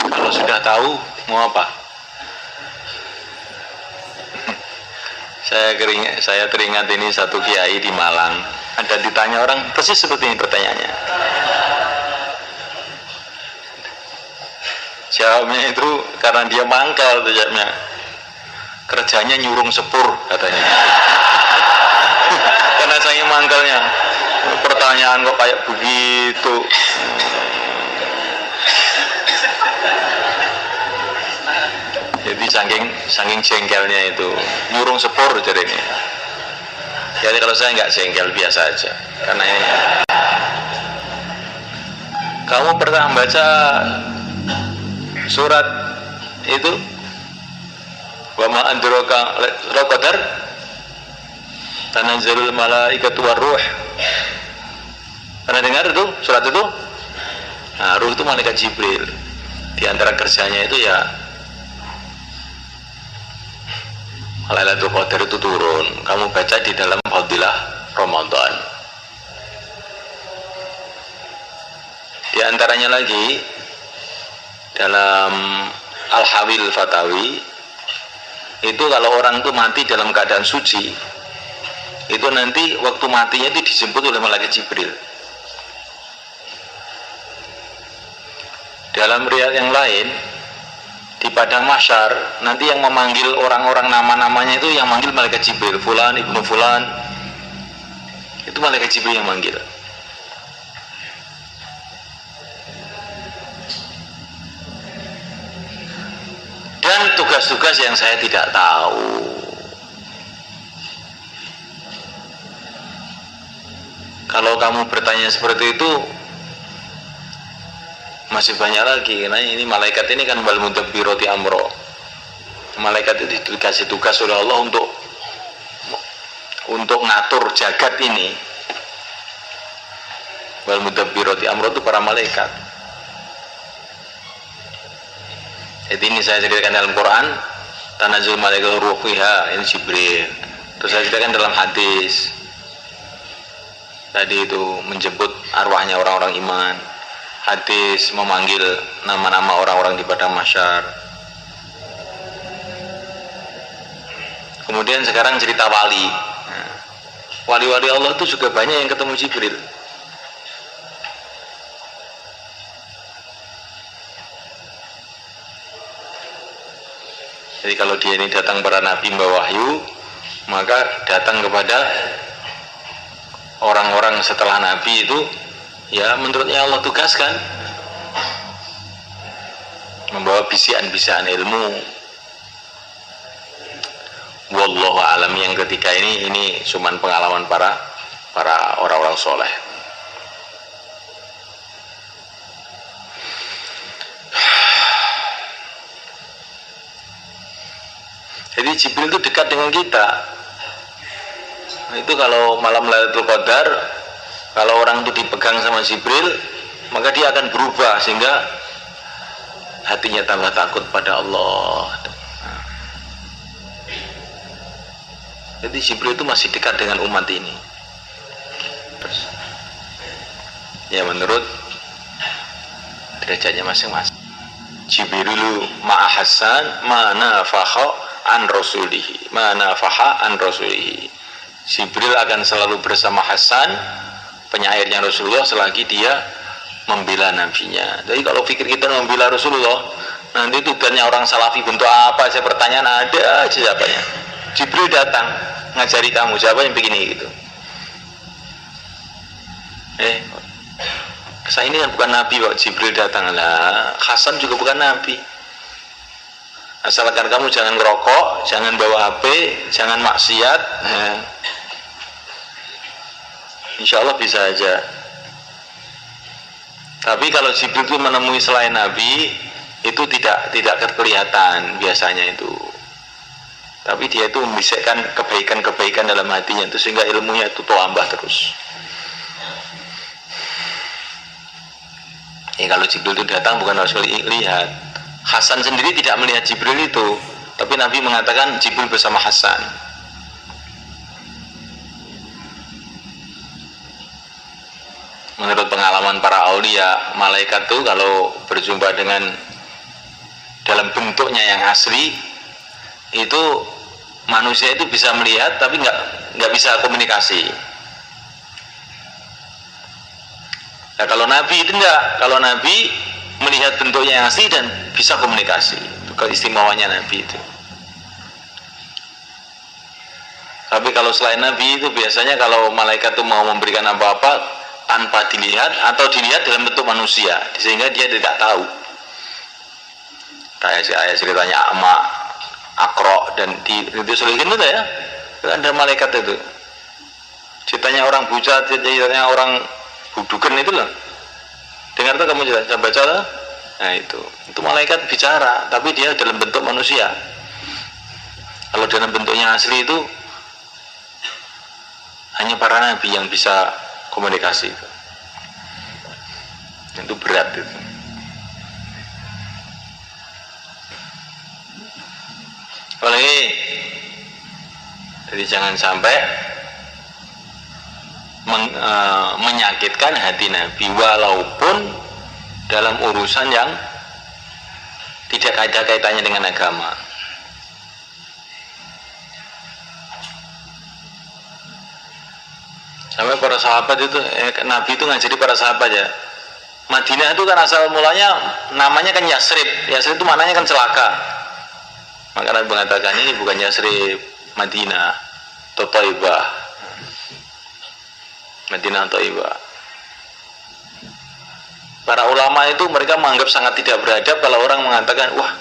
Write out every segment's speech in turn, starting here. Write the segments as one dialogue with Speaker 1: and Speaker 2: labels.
Speaker 1: Kalau sudah tahu mau apa? Saya teringat ini satu kiai di Malang. Ada ditanya orang persis seperti ini pertanyaannya. Jawabnya itu karena dia mangkal, jawabnya kerjanya nyurung sepur katanya. Karena saya mangkalnya, pertanyaan kok kayak begitu. Jadi saking jengkelnya itu nyurung sepur jadi ini. Jadi kalau saya nggak jengkel, biasa aja. Karena ini kamu pernah baca surat itu wa ma adraka qadar tanazzalul malaikatu waruh. Pernah dengar itu surat itu? Nah, ruh itu malaikat Jibril. Di antara kerjanya itu ya Lailatul Qadar itu turun. Kamu baca di dalam Fadilah Ramadan. Di antaranya lagi dalam Al-Hawil Fatawi itu kalau orang itu mati dalam keadaan suci, itu nanti waktu matinya itu dijemput oleh malaikat Jibril. Dalam riwayat yang lain di padang mahsyar nanti yang memanggil orang-orang nama-namanya itu yang manggil malaikat Jibril, fulan ibnu fulan, itu malaikat Jibril yang manggil. Dan tugas-tugas yang saya tidak tahu. Kalau kamu bertanya seperti itu masih banyak lagi, karena ini malaikat ini kan wal mudabbirati amro. Malaikat itu dikasih tugas oleh Allah untuk ngatur jagat ini. Wal mudabbirati amro itu para malaikat. Jadi ini saya ceritakan dalam Quran, tanazzul malaikatu ruh fiha, ini Jibril. Terus saya ceritakan dalam hadis. Tadi itu menjemput arwahnya orang-orang iman. Hadis memanggil nama-nama orang-orang di padang mahsyar. Kemudian sekarang cerita wali. Wali-wali Allah itu juga banyak yang ketemu Jibril. Jadi kalau dia ini datang para nabi membawa wahyu, maka datang kepada orang-orang setelah nabi itu ya menurutnya Allah tugaskan membawa bisian-bisian ilmu. Wallahu alam, yang ketiga ini cuman pengalaman para orang-orang soleh. Jadi Jibril itu dekat dengan kita. Nah, itu kalau malam Lailatul Qadar, kalau orang itu dipegang sama Jibril, maka dia akan berubah sehingga hatinya tambah takut pada Allah. Jadi Jibril itu masih dekat dengan umat ini. Terus, ya menurut derajatnya masing-masing. Jibrilu ma'a Hasan mana fakha an rasulihi, mana faha an rasulihi. Jibril akan selalu bersama Hasan, penyairnya Rasulullah, selagi dia membela nabinya. Jadi kalau pikir kita membela Rasulullah, nanti tujuannya orang salafi bentuk apa aja, pertanyaan ada aja jawabannya. Jibril datang ngajari kamu, siapa yang begini gitu. Saya ini kan bukan nabi kok, Jibril datang lah. Hasan juga bukan nabi. Asalkan kamu jangan ngerokok, jangan bawa HP, jangan maksiat, insya Allah bisa aja. Tapi kalau Jibril itu menemui selain Nabi, itu tidak kelihatan biasanya itu. Tapi dia itu membisikkan kebaikan-kebaikan dalam hatinya itu, sehingga ilmunya itu tambah terus. Kalau Jibril itu datang bukan harus lihat. Hasan sendiri tidak melihat Jibril itu, tapi Nabi mengatakan Jibril bersama Hasan. Menurut pengalaman para aulia, malaikat tuh kalau berjumpa dengan dalam bentuknya yang asli, itu manusia itu bisa melihat tapi nggak bisa komunikasi. Nah, kalau Nabi itu enggak, kalau Nabi melihat bentuknya yang asli dan bisa komunikasi. Itu keistimewanya Nabi itu. Tapi kalau selain Nabi itu biasanya kalau malaikat itu mau memberikan apa-apa tanpa dilihat atau dilihat dalam bentuk manusia, sehingga dia tidak tahu. Kayak ceritanya Ama, Akro dan di Solihin itu ya, ada malaikat itu. Ceritanya orang buta, ceritanya orang budukan itu loh. Dengar tuh kamu saya baca lah. Nah itu malaikat bicara, tapi dia dalam bentuk manusia. Kalau dalam bentuknya asli itu hanya para nabi yang bisa komunikasi itu berat itu. Apalagi jadi jangan sampai menyakitkan hati Nabi walaupun dalam urusan yang tidak ada kaitannya dengan agama. Sampai para sahabat itu Nabi itu ngajari para sahabat ya. Madinah itu kan asal mulanya namanya kan Yasrib. Yasrib itu maknanya kan celaka. Maka Nabi mengatakan ini bukan Yasrib, Madinah atau Thaibah. Madinah atau Thaibah. Para ulama itu mereka menganggap sangat tidak beradab kalau orang mengatakan wah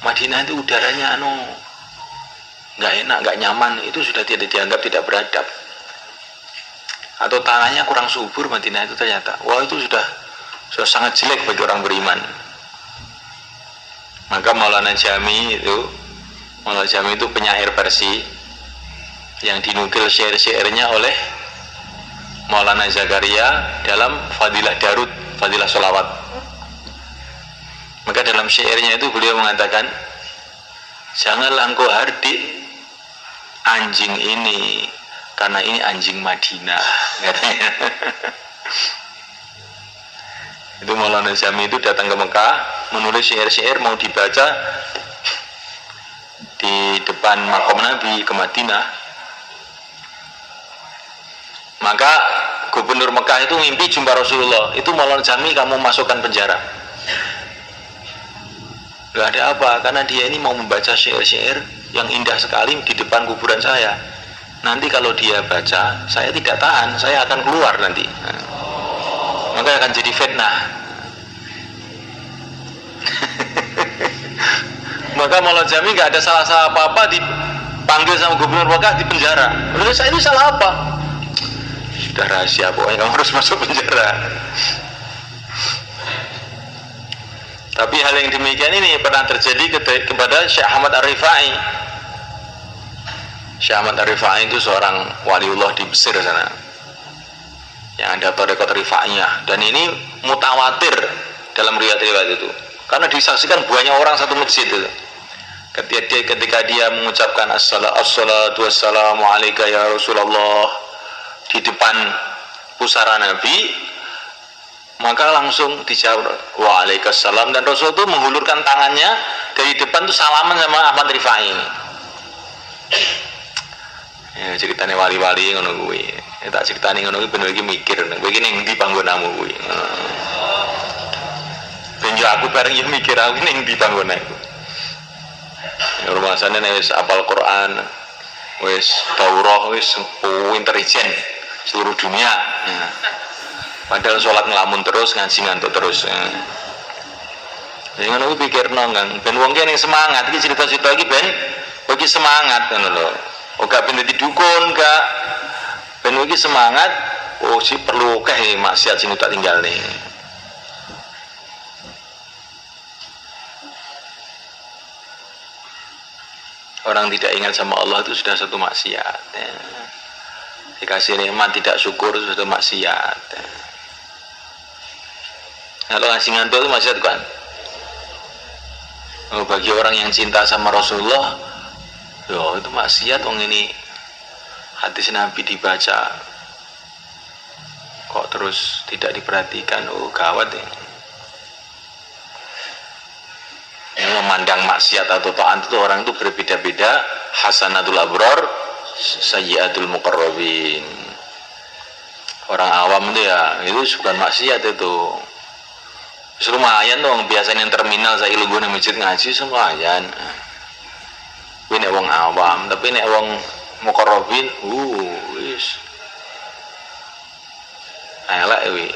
Speaker 1: Madinah itu udaranya nggak enak, nggak nyaman. Itu sudah tidak dianggap tidak beradab. Atau tanahnya kurang subur Madinah itu ternyata wah itu sudah sangat jelek bagi orang beriman. Maka Maulana Jami itu penyair Persi yang dinukil syair-syairnya oleh Maulana Zakaria dalam Fadilah Darud, Fadilah Sholawat. Maka dalam syairnya itu beliau mengatakan janganlah engkau hardik anjing ini karena ini anjing Madinah, katanya. Itu Maulana Jami itu datang ke Mekah menulis syair-syair mau dibaca di depan makom Nabi ke Madinah. Maka gubernur Mekah itu mimpi jumpa Rasulullah. Itu Maulana Jami kamu masukkan penjara. Gak ada apa, karena dia ini mau membaca syair-syair yang indah sekali di depan kuburan saya. Nanti kalau dia baca, saya tidak tahan, saya akan keluar nanti. Maka akan jadi fitnah. Maka Maulana Jami gak ada salah apa-apa, dipanggil sama gubernur Mekah di penjara. Menurut saya ini salah apa? Sudah rahasia, pokoknya kamu harus masuk penjara. Tapi hal yang demikian ini pernah terjadi kepada Syekh Ahmad Ar-Rifai. Syekh Ahmad Ar-Rifai itu seorang waliullah di Mesir sana yang ada tarekat Rifaiyah, dan ini mutawatir dalam riwayat-riwayat itu karena disaksikan banyak orang satu masjid itu. Ketika dia mengucapkan assalatu wassalamu alaika ya Rasulullah di depan pusara Nabi, maka langsung dijawab waalaikumsalam, dan Rasul itu menghulurkan tangannya dari depan tuh salaman sama Ahmad Rifai ini. Ya ceritane wali-wali ngono kuwi. Ya tak critani ngono kuwi ben iki mikir kowe iki ning ndi panggonamu kuwi. Ben yo aku bareng yo mikir aku ning ndi panggonanku. Ya rumasane nek wis apal Quran, wis Taurah, wis intelijen seluruh dunia. Ya. Padahal sholat ngelamun terus, ngaji ngantuk terus. Jadi ngono kuwi pikirno kan, ben wong kene semangat iki cerita-cerita iki ben bagi semangat ngono lho. Oga ben dadi dukun gak ben iki semangat, oh si perlu akeh maksiat sing tak tinggal nih. Orang tidak ingat sama Allah itu sudah satu maksiat. Ya. Dikasih nikmat tidak syukur itu sudah maksiat. Ya. Kalau ngasih ngantuk itu maksiat kan? Oh, bagi orang yang cinta sama Rasulullah, yo itu maksiat. Wong ini hadis Nabi dibaca, kok terus tidak diperhatikan, gawat ya. Memandang maksiat atau taat itu orang itu berbeda-beda. Hasanatul abrar, sayyiatul muqarrabin. Orang awam itu ya itu bukan maksiat itu. Lumayan dong, biasanya yang terminal saya ilmu di masjid ngaji lumayan. Ini wong awam, tapi nek wong muqarrabin, wis elek wi.